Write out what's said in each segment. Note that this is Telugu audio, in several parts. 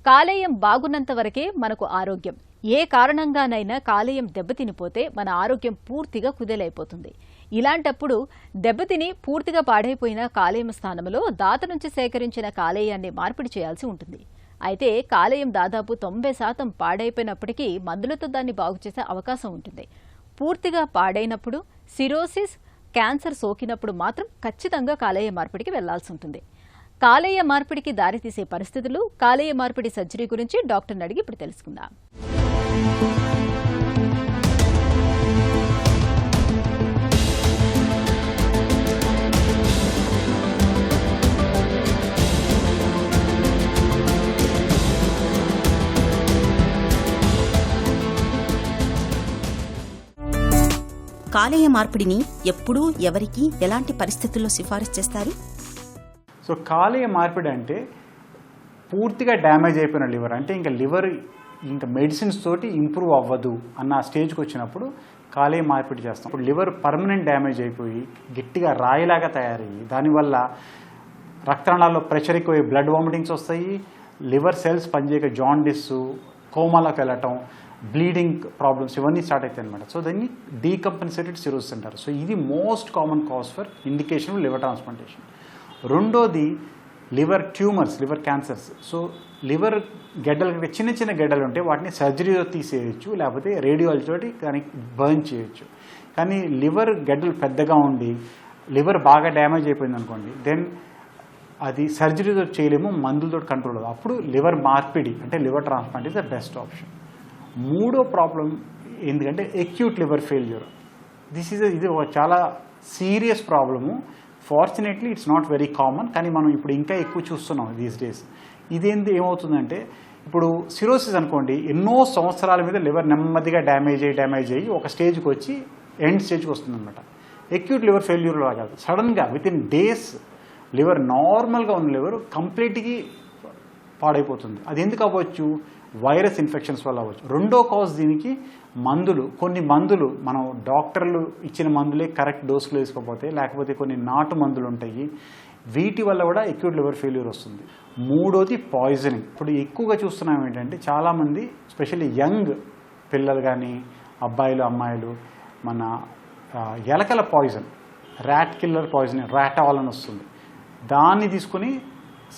కాలేయం బాగున్నంత వరకే మనకు ఆరోగ్యం. ఏ కారణంగానైనా కాలేయం దెబ్బతినిపోతే మన ఆరోగ్యం పూర్తిగా కుదేలైపోతుంది. ఇలాంటప్పుడు దెబ్బతిని పూర్తిగా పాడైపోయిన కాలేయం స్థానంలో దాత నుంచి సేకరించిన కాలేయాన్ని మార్పిడి చేయాల్సి ఉంటుంది. అయితే కాలేయం దాదాపు 90% పాడైపోయినప్పటికీ మందులతో దాన్ని బాగుచేసే అవకాశం ఉంటుంది. పూర్తిగా పాడైనప్పుడు, సిరోసిస్, క్యాన్సర్ సోకినప్పుడు మాత్రం ఖచ్చితంగా కాలేయ మార్పిడికి వెళ్లాల్సి ఉంటుంది. కాలేయ మార్పిడికి దారితీసే పరిస్థితులు, కాలేయ మార్పిడి సర్జరీ గురించి డాక్టర్ని అడిగి ఇప్పుడు తెలుసుకుందాం. కాలేయ మార్పిడిని ఎప్పుడు, ఎవరికి, ఎలాంటి పరిస్థితుల్లో సిఫారసు చేస్తారు? సో కాలేయ మార్పిడి అంటే పూర్తిగా డ్యామేజ్ అయిపోయిన లివర్, అంటే ఇంకా లివర్ ఇంకా మెడిసిన్స్ తోటి ఇంప్రూవ్ అవ్వదు అన్న స్టేజ్కి వచ్చినప్పుడు కాలేయ మార్పిడి చేస్తాం. ఇప్పుడు లివర్ పర్మనెంట్ డ్యామేజ్ అయిపోయి గట్టిగా రాయిలాగా తయారయ్యి దానివల్ల రక్తనాళాల్లో ప్రెషర్ ఎక్కువ, బ్లడ్ వామిటింగ్స్ వస్తాయి, లివర్ సెల్స్ పనిచేయక జాండిస్, కోమాలోకి వెళ్ళటం, బ్లీడింగ్ ప్రాబ్లమ్స్ ఇవన్నీ స్టార్ట్ అవుతాయి అనమాట. సో దాన్ని డీకంపెన్సేటెడ్ సిరోసిస్ అంటారు. సో ఇది most common cause for indication liver transplantation. రెండోది liver tumours, liver cancers. So liver గడ్డలు, చిన్న చిన్న గడ్డలు ఉంటే వాటిని సర్జరీతో తీసేయచ్చు, లేకపోతే రేడియాలజీ తోటి కానీ బర్న్ చేయొచ్చు. కానీ లివర్ గడ్డలు పెద్దగా ఉండి లివర్ బాగా డ్యామేజ్ అయిపోయింది అనుకోండి, దెన్ అది సర్జరీతో చేయలేము, మందులతో కంట్రోల్ అవ్వదు. అప్పుడు లివర్ మార్పిడి అంటే liver transplant is the best option. మూడో ప్రాబ్లం ఎందుకంటే అక్యూట్ లివర్ ఫెయిల్యూర్. ఇది ఒక చాలా serious problem. Fortunately it's not very common, కానీ మనం ఇప్పుడు ఇంకా ఎక్కువ చూస్తున్నాం దీస్ డేస్. ఏమవుతుందంటే ఇప్పుడు సిరోసిస్ అనుకోండి, ఎన్నో సంవత్సరాల మీద లివర్ నెమ్మదిగా డ్యామేజ్ అయ్యి ఒక స్టేజ్కి వచ్చి ఎండ్ స్టేజ్కి వస్తుంది అనమాట. అక్యూట్ లివర్ ఫెయిల్యూర్లో కాదు, సడన్గా విత్ ఇన్ డేస్ లివర్ నార్మల్గా ఉన్న లివర్ కంప్లీట్గా పాడైపోతుంది. అది ఎందుకు అవ్వచ్చు? వైరస్ ఇన్ఫెక్షన్స్ వల్ల అవ్వచ్చు. రెండో కాజ్ దీనికి కొన్ని మందులు మనం డాక్టర్లు ఇచ్చిన మందులే కరెక్ట్ డోసులు వేసుకోకపోతే, లేకపోతే కొన్ని నాటు మందులు ఉంటాయి, వీటి వల్ల కూడా అక్యూట్ లివర్ ఫెయిల్యూర్ వస్తుంది. మూడోది పాయిజనింగ్. ఇప్పుడు ఎక్కువగా చూస్తున్నాం ఏంటంటే చాలామంది స్పెషల్లీ యంగ్ పిల్లలు కానీ అబ్బాయిలు అమ్మాయిలు మన ఎలకల పాయిజన్, ర్యాట్ కిల్లర్ పాయిజన్, ర్యాటాల్ అని వస్తుంది, దాన్ని తీసుకుని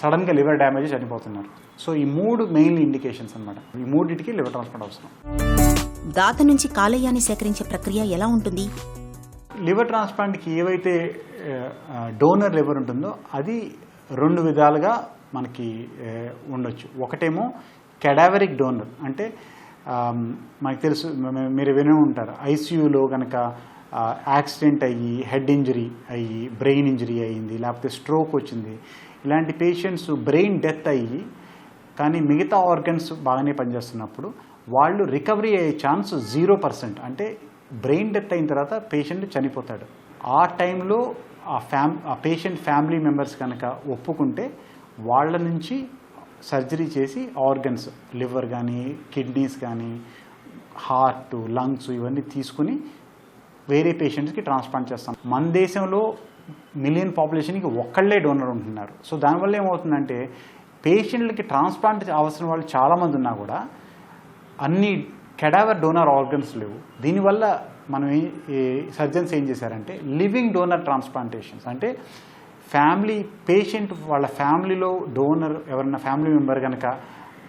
సడన్గా లివర్ డ్యామేజ్ చనిపోతున్నారు. సో ఈ మూడు మెయిన్ ఇండికేషన్స్ అనమాట. ఈ మూడింటికి లివర్ ట్రాన్స్ప్లాంట్ అవసరం. దాత నుంచి కాలేయాన్ని సేకరించే ప్రక్రియ ఎలా ఉంటుంది? లివర్ ట్రాన్స్ప్లాంట్కి ఏవైతే డోనర్ లివర్ ఉంటుందో అది రెండు విధాలుగా మనకి ఉండొచ్చు. ఒకటేమో కెడావరిక్ డోనర్, అంటే మనకు తెలుసు, మీరు వినే ఉంటారు, ఐసీయూలో కనుక యాక్సిడెంట్ అయ్యి హెడ్ ఇంజరీ అయ్యి బ్రెయిన్ ఇంజరీ అయ్యింది, లేకపోతే స్ట్రోక్ వచ్చింది, ఇలాంటి పేషెంట్స్ బ్రెయిన్ డెత్ అయ్యి కానీ మిగతా ఆర్గన్స్ బాగానే పనిచేస్తున్నప్పుడు వాళ్ళు రికవరీ అయ్యే ఛాన్స్ 0%. అంటే బ్రెయిన్ డెత్ అయిన తర్వాత పేషెంట్ చనిపోతాడు. ఆ టైంలో ఆ పేషెంట్ ఫ్యామిలీ మెంబర్స్ కనుక ఒప్పుకుంటే వాళ్ళ నుంచి సర్జరీ చేసి ఆర్గన్స్, లివర్ కానీ కిడ్నీస్ కానీ హార్ట్, లంగ్స్ ఇవన్నీ తీసుకుని వేరే పేషెంట్స్కి ట్రాన్స్ప్లాంట్ చేస్తాం. మన దేశంలో మిలియన్ పాపులేషన్కి ఒక్కళ్ళే డోనర్ ఉంటున్నారు. సో దానివల్ల ఏమవుతుందంటే పేషెంట్లకి ట్రాన్స్ప్లాంట్ అవసరం వాళ్ళు చాలామంది ఉన్నా కూడా అన్ని కెడావర్ డోనర్ ఆర్గన్స్ లేవు. దీనివల్ల మనం సర్జన్స్ ఏం చేశారంటే లివింగ్ డోనర్ ట్రాన్స్ప్లాంటేషన్స్, అంటే పేషెంట్ వాళ్ళ ఫ్యామిలీలో డోనర్ ఎవరైనా ఫ్యామిలీ మెంబర్ కనుక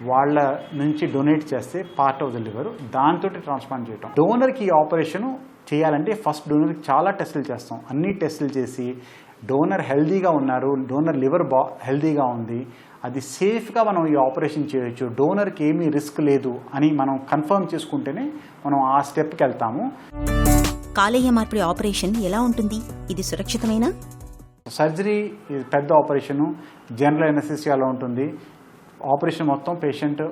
వాళ్ళ నుంచి డొనేట్ చేస్తే పార్ట్ ఆఫ్ ద లివర్, దాంతో ట్రాన్స్ప్లాంట్ చేయటం. డోనర్కి ఈ ఆపరేషను చేయాలంటే ఫస్ట్ డోనర్కి చాలా టెస్టులు చేస్తాం. అన్ని టెస్టులు చేసి డోనర్ హెల్దీగా ఉన్నారు, డోనర్ లివర్ హెల్దీగా ఉంది, అది సేఫ్గా మనం ఈ ఆపరేషన్ చేయొచ్చు, డోనర్కి ఏమీ రిస్క్ లేదు అని మనం కన్ఫర్మ్ చేసుకుంటేనే మనం ఆ స్టెప్కి వెళ్తాము. కాలేయ మార్పిడి ఆపరేషన్ ఎలా ఉంటుంది? ఇది సురక్షితమేనా? సర్జరీ పెద్ద ఆపరేషను, జనరల్ ఎనస్థీసియాలో ఉంటుంది. ఆపరేషన్ మొత్తం పేషెంట్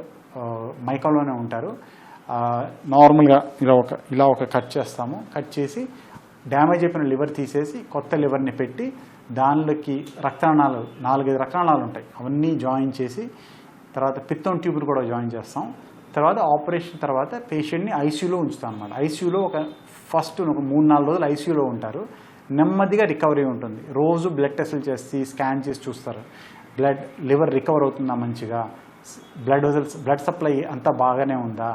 మైకంలోనే ఉంటారు. నార్మల్గా ఇలా ఒక కట్ చేస్తాము. కట్ చేసి డ్యామేజ్ అయిపోయిన లివర్ తీసేసి కొత్త లివర్ని పెట్టి దానిలోకి రక్తనాళాలు 4-5 రక్తనాళాలు ఉంటాయి, అవన్నీ జాయిన్ చేసి తర్వాత పిత్తం ట్యూబ్లు కూడా జాయిన్ చేస్తాం. తర్వాత ఆపరేషన్ తర్వాత పేషెంట్ని ఐసీయూలో ఉంచుతాం అన్నమాట. ఐసీయూలో ఫస్ట్ 3-4 రోజులు ఐసీయూలో ఉంటారు. నెమ్మదిగా రికవరీ ఉంటుంది. రోజు బ్లడ్ టెస్టులు చేసి స్కాన్ చేసి చూస్తారు, లివర్ రికవర్ అవుతుందా మంచిగా, బ్లడ్ సప్లై అంతా బాగానే ఉందా,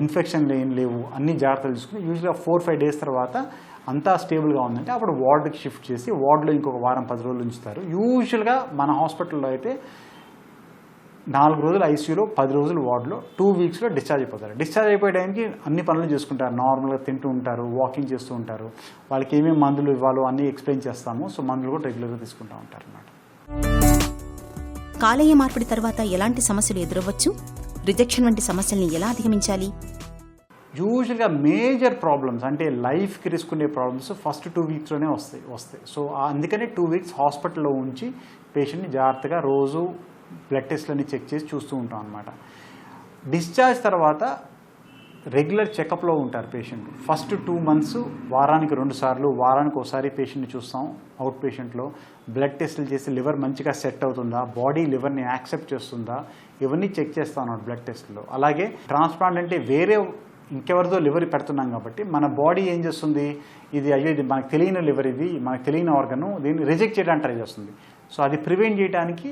ఇన్ఫెక్షన్లు ఏం లేవు, అన్ని జాగ్రత్తలు తీసుకుని యూజువల్గా 4-5 డేస్ తర్వాత అంతా స్టేబుల్గా ఉందంటే అప్పుడు వార్డుకి షిఫ్ట్ చేసి వార్డులో ఇంకొక వారం 10 రోజులు ఉంచుతారు. యూజువల్గా మన హాస్పిటల్లో అయితే 4 రోజులు ఐసీయూలో, 10 రోజులు వార్డులో, 2 వీక్స్లో డిశ్చార్జ్ అయిపోతారు. డిశ్చార్జ్ అయిపోయే టైంకి అన్ని పనులు చేసుకుంటారు, నార్మల్గా తింటూ ఉంటారు, వాకింగ్ చేస్తూ ఉంటారు. వాళ్ళకి ఏమేమి మందులు ఇవ్వాలో అన్నీ ఎక్స్ప్లెయిన్ చేస్తాము. సో మందులు కూడా రెగ్యులర్గా తీసుకుంటూ ఉంటారు అన్నమాట. కాలేయ మార్పిడి తర్వాత ఎలాంటి సమస్యలు ఎదురవ్వచ్చు? రిజెక్షన్ వంటి సమస్యల్ని ఎలా అధిగమించాలి? యూజువల్గా మేజర్ ప్రాబ్లమ్స్ అంటే లైఫ్కి రిస్క్ ఉండే ప్రాబ్లమ్స్ ఫస్ట్ 2 వీక్స్లోనే వస్తాయి. సో అందుకనే 2 వీక్స్ హాస్పిటల్లో ఉంచి పేషెంట్ని జాగ్రత్తగా రోజు బ్లడ్ టెస్ట్లన్నీ చెక్ చేసి చూస్తూ ఉంటాం అనమాట. డిశ్చార్జ్ తర్వాత రెగ్యులర్ చెకప్లో ఉంటారు పేషెంట్. ఫస్ట్ 2 మంత్స్ వారానికి 2 సార్లు, వారానికి ఒకసారి పేషెంట్ని చూస్తాం. అవుట్ పేషెంట్లో బ్లడ్ టెస్టులు చేసి లివర్ మంచిగా సెట్ అవుతుందా, బాడీ లివర్ని యాక్సెప్ట్ చేస్తుందా, ఇవన్నీ చెక్ చేస్తాం అన్నమాట బ్లడ్ టెస్ట్లో. అలాగే ట్రాన్స్ప్లాంట్ అంటే వేరే ఇంకెవరిదో లివర్ పెడుతున్నాం కాబట్టి మన బాడీ ఏం చేస్తుంది, ఇది మనకు తెలియని లివర్, ఇది మనకు తెలియని ఆర్గను, దీన్ని రిజెక్ట్ చేయడానికి ట్రై చేస్తుంది. సో అది ప్రివెంట్ చేయడానికి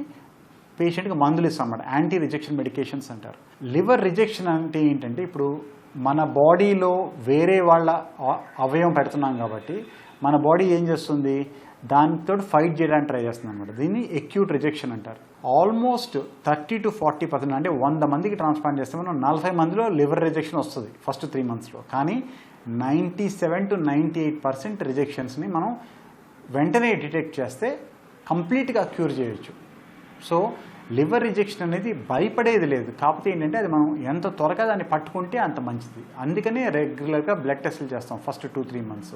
పేషెంట్కి మందులు ఇస్తాం అన్నమాట. యాంటీ రిజెక్షన్ మెడికేషన్స్ అంటారు. లివర్ రిజెక్షన్ అంటే ఏంటంటే ఇప్పుడు మన బాడీలో వేరే వాళ్ళ అవయవం పెడుతున్నాం కాబట్టి మన బాడీ ఏం చేస్తుంది, దానితో ఫైట్ చేయడానికి ట్రై చేస్తుంది అనమాట. దీన్ని ఎక్యూట్ రిజెక్షన్ అంటారు. ఆల్మోస్ట్ 30 to 40% అంటే 100 మందికి ట్రాన్స్ప్లాంట్ చేస్తే మనం 40 మందిలో లివర్ రిజెక్షన్ వస్తుంది ఫస్ట్ 3 మంత్స్లో. కానీ 97 to 98% రిజెక్షన్స్ని మనం వెంటనే డిటెక్ట్ చేస్తే కంప్లీట్గా క్యూర్ చేయొచ్చు. సో లివర్ రిజెక్షన్ అనేది భయపడేది లేదు. కాకపోతే ఏంటంటే అది మనం ఎంత త్వరగా దాన్ని పట్టుకుంటే అంత మంచిది. అందుకనే రెగ్యులర్గా బ్లడ్ టెస్టులు చేస్తాం ఫస్ట్ 2-3 మంత్స్.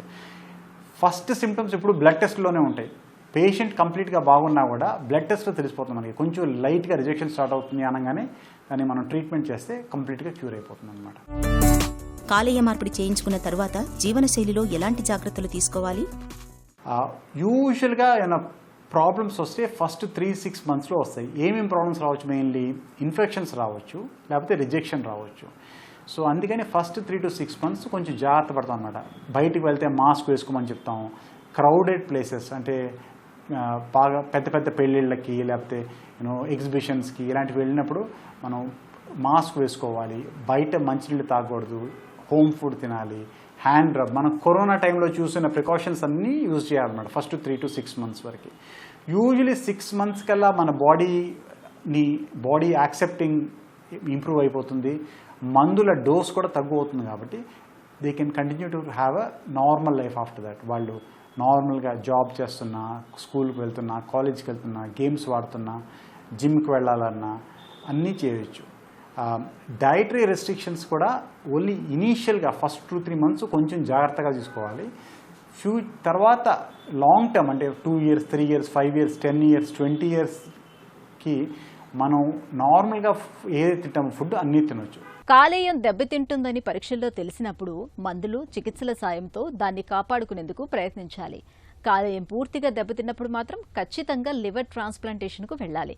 ఫస్ట్ సిమ్టమ్స్ ఇప్పుడు బ్లడ్ టెస్ట్లోనే ఉంటాయి. పేషెంట్ కంప్లీట్గా బాగున్నా కూడా బ్లడ్ టెస్ట్లో తెలిసిపోతుంది మనకి. కొంచెం లైట్గా రిజెక్షన్ స్టార్ట్ అవుతుంది అనగానే దాన్ని మనం ట్రీట్మెంట్ చేస్తే కంప్లీట్గా క్యూర్ అయిపోతుంది అనమాట. కాలేయ మార్పిడి చేయించుకున్న తర్వాత జీవనశైలిలో ఎలాంటి జాగ్రత్తలు తీసుకోవాలి? యూజువల్గా ఏమైనా ప్రాబ్లమ్స్ వస్తే ఫస్ట్ 3-6 మంత్స్లో వస్తాయి. ఏమేమి ప్రాబ్లమ్స్ రావచ్చు? మెయిన్లీ ఇన్ఫెక్షన్స్ రావచ్చు, లేకపోతే రిజెక్షన్ రావచ్చు. సో అందుకని ఫస్ట్ 3 to 6 మంత్స్ కొంచెం జాగ్రత్త పడతాం అనమాట. బయటికి వెళ్తే మాస్క్ వేసుకోమని చెప్తాం. క్రౌడెడ్ ప్లేసెస్ అంటే బాగా పెద్ద పెద్ద పెళ్ళిళ్ళకి లేకపోతే ఎగ్జిబిషన్స్కి ఇలాంటివి వెళ్ళినప్పుడు మనం మాస్క్ వేసుకోవాలి. బయట మంచినీళ్ళు తాగకూడదు, హోమ్ ఫుడ్ తినాలి, హ్యాండ్ రబ్. మనం కరోనా టైంలో చూసిన ప్రికాషన్స్ అన్నీ యూజ్ చేయాలన్నమాట ఫస్ట్ 3 to 6 మంత్స్ వరకు. యూజువలీ 6 మంత్స్ కల్లా మన బాడీ యాక్సెప్టింగ్ ఇంప్రూవ్ అయిపోతుంది, మందుల డోస్ కూడా తగ్గు అవుతుంది. కాబట్టి they can continue to have a normal life after that. వాళ్ళు నార్మల్గా జాబ్ చేస్తున్నా, స్కూల్కి వెళ్తున్నా, కాలేజ్కి వెళ్తున్నా, గేమ్స్ ఆడుతున్నా, జిమ్కి వెళ్ళాలన్నా అన్నీ చేయొచ్చు. డైటరీ రెస్ట్రిక్షన్స్ కూడా ఓన్లీ ఇనీషియల్గా ఫస్ట్ 2-3 మంత్స్ కొంచెం జాగ్రత్తగా తీసుకోవాలి. తర్వాత లాంగ్ టర్మ్ అంటే 2 years, 3 years, 5 years, 10 years, 20 yearsకి మనం నార్మల్గా ఏదైతే తింటామో ఫుడ్ అన్నీ తినొచ్చు. కాలేయం దెబ్బతింటుందని పరీక్షల్లో తెలిసినప్పుడు మందులు, చికిత్సల సాయంతో దాన్ని కాపాడుకునేందుకు ప్రయత్నించాలి. కాలేయం పూర్తిగా దెబ్బతిన్నప్పుడు మాత్రం ఖచ్చితంగా లివర్ ట్రాన్స్ప్లాంటేషన్కు వెళ్ళాలి.